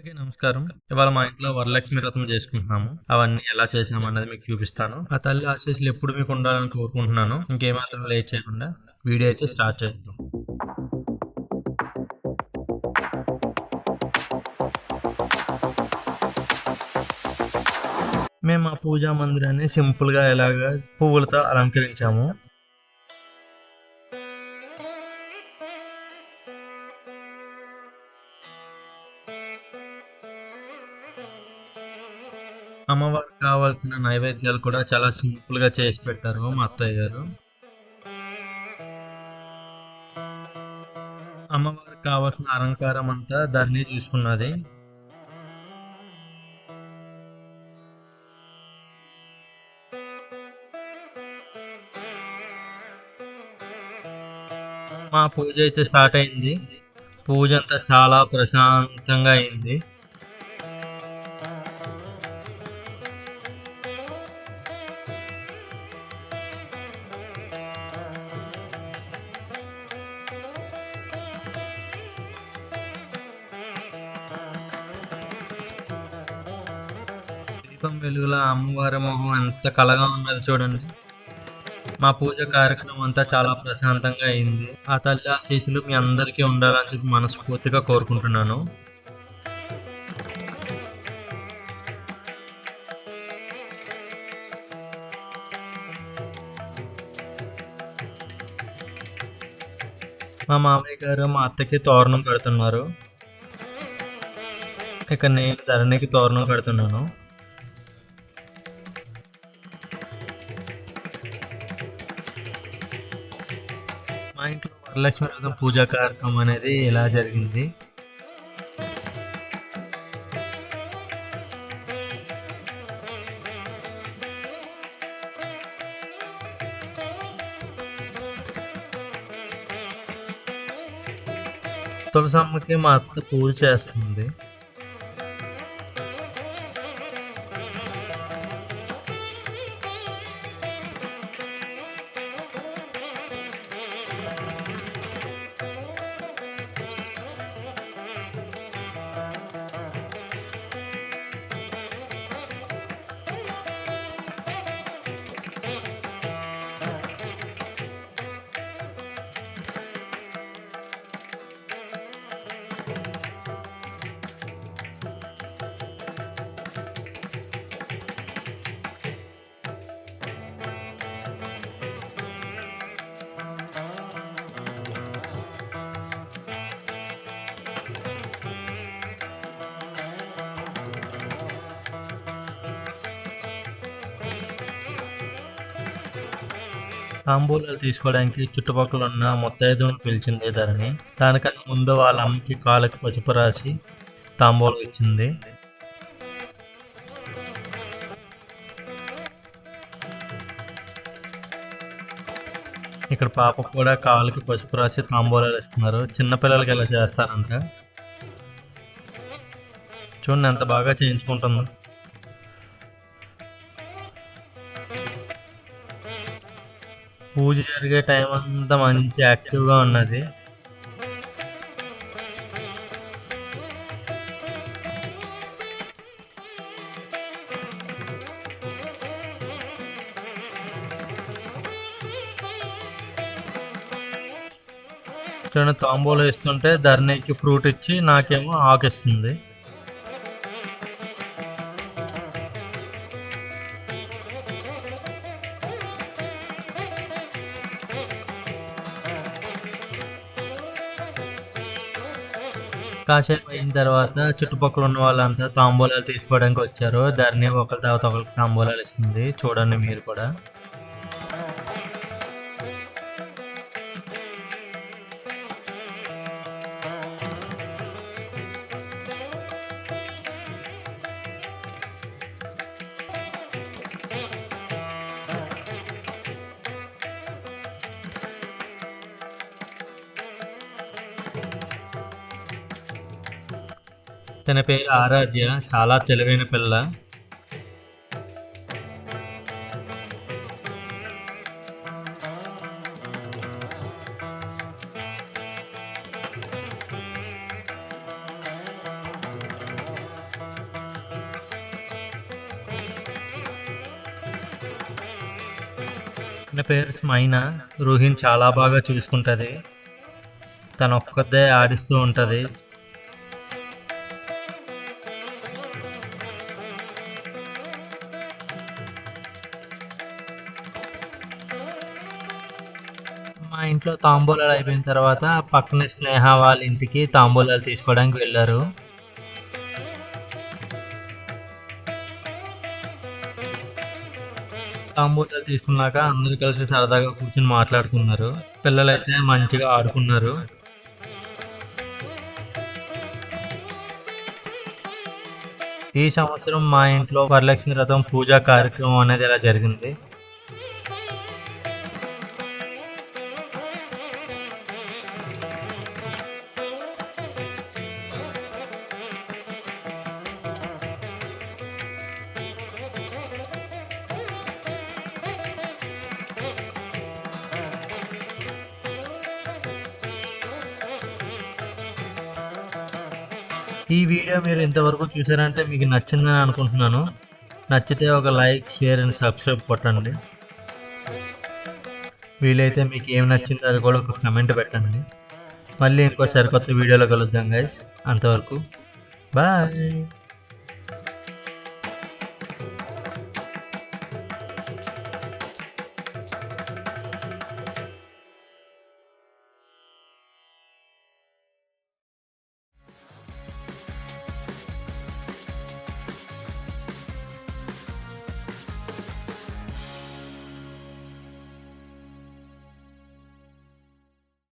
అందరికీ నమస్కారం. ఇవాళ మా ఇంట్లో వరలక్ష్మి వ్రతం చేసుకుంటున్నాము. అవన్నీ ఎలా చేసామన్నది మీకు చూపిస్తాను. ఆ తల్లి ఆశీస్సులు ఎప్పుడు మీకు ఉండాలని కోరుకుంటున్నాను. ఇంకేమాత్రం లేట్ చేయకుండా వీడియో అయితే స్టార్ట్ చేద్దాం. మేము మా పూజా మందిరాన్ని సింపుల్గా ఇలాగా పువ్వులతో అలంకరించాము. అమ్మవారికి కావాల్సిన నైవేద్యాలు కూడా చాలా సింపుల్ గా చేసి పెట్టారు మా అత్తయ్య గారు. అమ్మవారికి కావాల్సిన అలంకారం అంతా దాన్ని చూసుకున్నది. మా పూజ అయితే స్టార్ట్ అయింది. పూజ అంతా చాలా ప్రశాంతంగా అయింది. దీపం వెలుగుల అమ్మవారి మొహం ఎంత కళగా ఉన్నది చూడండి. మా పూజ కార్యక్రమం అంతా చాలా ప్రశాంతంగా అయింది. ఆ తల్లి ఆశీస్సులు మీ అందరికీ ఉండాలని చెప్పి మనస్ఫూర్తిగా కోరుకుంటున్నాను. మా మామయ్య గారు మా అత్తకి తోరణం కడుతున్నారు. ఇక నేను ధరణికి తోరణం కడుతున్నాను. మా ఇంట్లో వరలక్ష్మి వ్రతం పూజా కార్యక్రమం అనేది ఎలా జరిగింది. తులసమ్మకి మా అత్త పూజ చేస్తుంది. తాంబూలాలు తీసుకోవడానికి చుట్టుపక్కల ఉన్న ముత్తైదువుని పిలిచింది ధరణి. దానికన్నా ముందు వాళ్ళ అమ్మకి కాళ్ళకి పసుపు రాసి తాంబూలం ఇచ్చింది. ఇక్కడ పాప కూడా కాళ్ళకి పసుపు రాసి తాంబూలాలు ఇస్తున్నారు. చిన్నపిల్లలకి ఇలా చేస్తారంట. చూడండి ఎంత బాగా చేయించుకుంటుందో. పూజ జరిగే టైం అంతా మంచి యాక్టివ్గా ఉన్నది. చూడండి తాంబూలం ఇస్తుంటే ధరణికి ఫ్రూట్ ఇచ్చి నాకేమో ఆకిస్తుంది. కాసేపు అయిన తర్వాత చుట్టుపక్కల ఉన్న వాళ్ళంతా తాంబూలాలు తీసుకోవడానికి వచ్చారు. ధరణి ఒకరి తర్వాత ఒకరికి తాంబూలాలు ఇస్తుంది. చూడండి మీరు కూడా. తన పేరు ఆరాధ్య. చాలా తెలివైన పిల్ల. నా పేరు మైనా. రోహిణి చాలా బాగా చూసుకుంటుంది. తను ఒక్కదే ఆడిస్తూ ఉంటుంది. మా ఇంట్లో తాంబూలాలు అయిపోయిన తర్వాత పక్కనే స్నేహ వాళ్ళ ఇంటికి తాంబూలాలు తీసుకోవడానికి వెళ్ళారు. తాంబూలాలు తీసుకున్నాక అందరూ కలిసి సరదాగా కూర్చుని మాట్లాడుకున్నారు. పిల్లలైతే మంచిగా ఆడుకున్నారు. ఈ సంవత్సరం మా ఇంట్లో వరలక్ష్మి వ్రతం పూజా కార్యక్రమం అనేది ఇలా జరిగింది. ఈ వీడియో మీరు ఇంతవరకు చూసారంటే మీకు నచ్చిందని అనుకుంటున్నాను. నచ్చితే ఒక లైక్, షేర్ అండ్ సబ్స్క్రైబ్ కొట్టండి. వీలైతే మీకు ఏం నచ్చిందో అది కూడా ఒక కమెంట్ పెట్టండి. మళ్ళీ ఇంకో సరికొత్త వీడియోలో కలుద్దాం గైస్. అంతవరకు బాయ్.